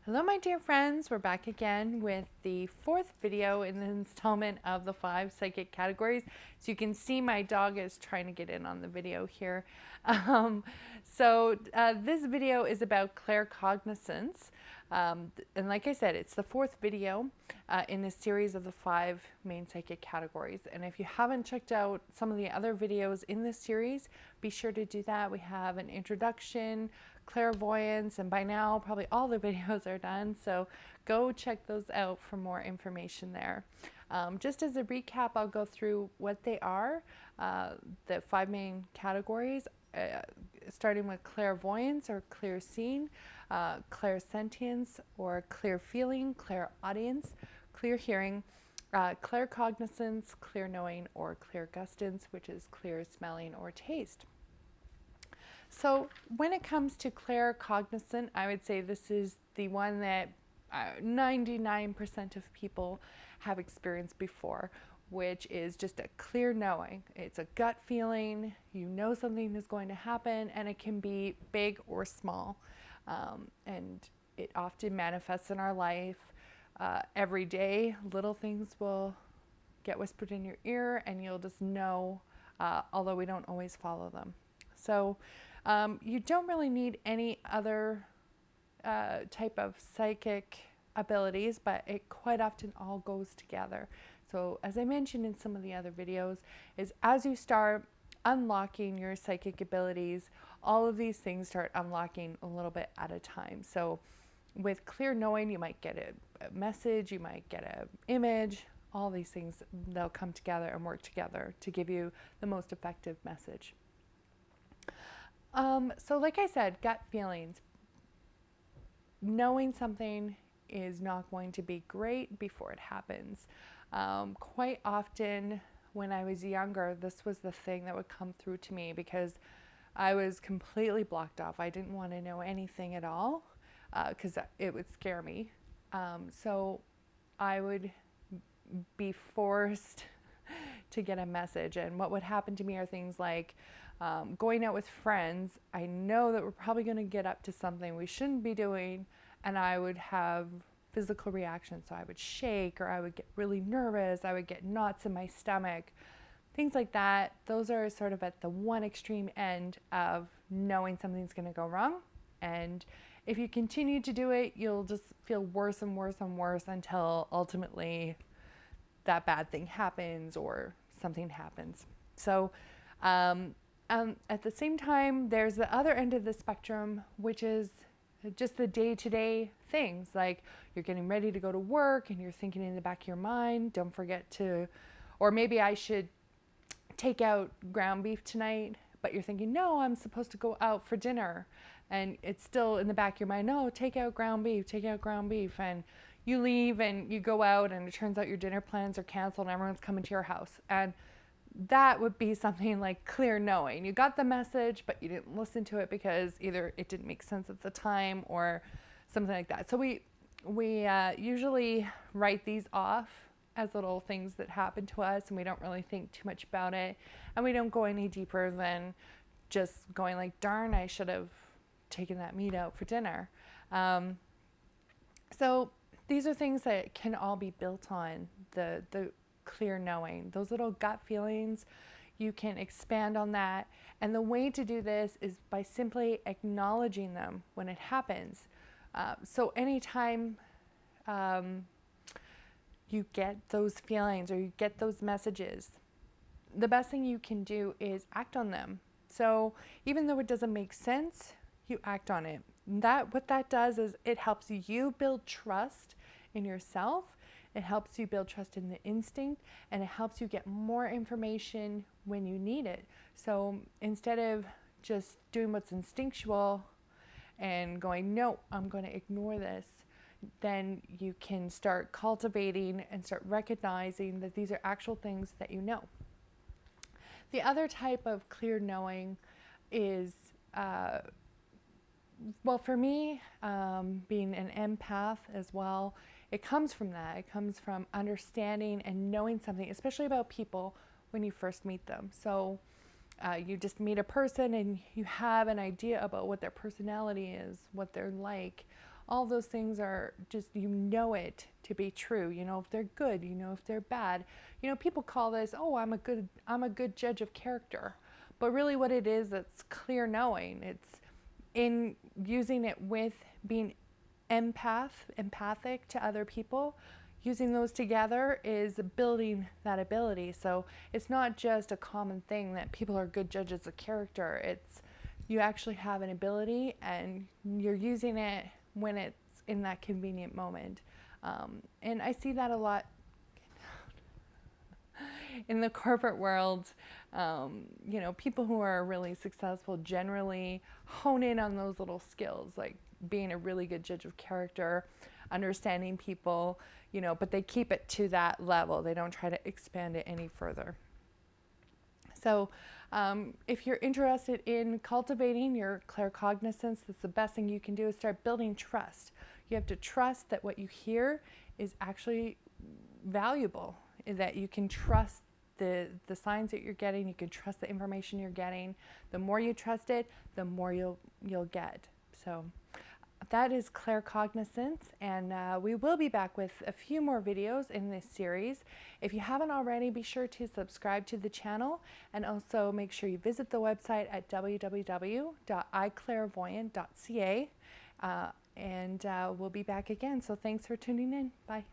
Hello my dear friends, we're back again with the fourth video in the installment of the 5 psychic categories. So you can see my dog is trying to get in on the video here. This video is about claircognizance. And like I said, it's the fourth video in a series of the 5 main psychic categories. And if you haven't checked out some of the other videos in this series, be sure to do that. We have an introduction, clairvoyance, and by now probably all the videos are done, so go check those out for more information there. Just as a recap, I'll go through what they are, the 5 main categories, starting with clairvoyance or clear seeing, clairsentience or clear feeling, clairaudience, clear hearing, claircognizance, clear knowing, or clairgustance, which is clear smelling or taste. So when it comes to claircognizant, I would say this is the one that 99% of people have experienced before, which is just a clear knowing. It's a gut feeling, you know something is going to happen, and it can be big or small. And it often manifests in our life every day. Little things will get whispered in your ear and you'll just know, although we don't always follow them. So you don't really need any other type of psychic abilities, but it quite often all goes together. So as I mentioned in some of the other videos, is as you start unlocking your psychic abilities, all of these things start unlocking a little bit at a time. So with clear knowing, you might get a message, you might get an image, all these things, they'll come together and work together to give you the most effective message. So like I said, gut feelings. Knowing something is not going to be great before it happens. Quite often when I was younger, this was the thing that would come through to me because I was completely blocked off. I didn't want to know anything at all because it would scare me. So I would be forced to get a message, and what would happen to me are things like going out with friends. I know that we're probably going to get up to something we shouldn't be doing, and I would have physical reactions. So I would shake, or I would get really nervous, I would get knots in my stomach, things like that. Those are sort of at the one extreme end of knowing something's going to go wrong, and if you continue to do it, you'll just feel worse and worse and worse until ultimately that bad thing happens or something happens. So at the same time, there's the other end of the spectrum, which is just the day-to-day things, like you're getting ready to go to work and you're thinking in the back of your mind, don't forget to, or maybe I should take out ground beef tonight, but you're thinking, no, I'm supposed to go out for dinner. And it's still in the back of your mind, no, take out ground beef, take out ground beef. And you leave and you go out and it turns out your dinner plans are canceled and everyone's coming to your house. And that would be something like clear knowing. You got the message, but you didn't listen to it because either it didn't make sense at the time or something like that. So we usually write these off as little things that happen to us, and we don't really think too much about it. And we don't go any deeper than just going like, darn, I should have taken that meat out for dinner. So these are things that can all be built on the clear knowing. Those little gut feelings, you can expand on that. And the way to do this is by simply acknowledging them when it happens. So anytime you get those feelings or you get those messages, the best thing you can do is act on them. So even though it doesn't make sense, you act on it. What that does is it helps you build trust in yourself. It helps you build trust in the instinct, and it helps you get more information when you need it. So instead of just doing what's instinctual and going, no, I'm going to ignore this, then you can start cultivating and start recognizing that these are actual things that you know. The other type of clear knowing is, well, for me, being an empath as well, it comes from that. It comes from understanding and knowing something, especially about people when you first meet them. So you just meet a person and you have an idea about what their personality is, what they're like, All those things are just, you know it to be true. You know if they're good, you know if they're bad. You know, people call this, oh, I'm a good judge of character. But really what it is, it's clear knowing. It's in using it with being empathic to other people. Using those together is building that ability. So it's not just a common thing that people are good judges of character. It's you actually have an ability and you're using it when it's in that convenient moment. And I see that a lot in the corporate world. You know, people who are really successful generally hone in on those little skills, like being a really good judge of character, understanding people, you know, but they keep it to that level. They don't try to expand it any further. So if you're interested in cultivating your claircognizance, that's the best thing you can do is start building trust. You have to trust that what you hear is actually valuable, that you can trust the signs that you're getting, you can trust the information you're getting. The more you trust it, the more you'll get. So that is claircognizance, and we will be back with a few more videos in this series. If you haven't already, be sure to subscribe to the channel, and also make sure you visit the website at www.iclairvoyant.ca, and we'll be back again. So thanks for tuning in. Bye.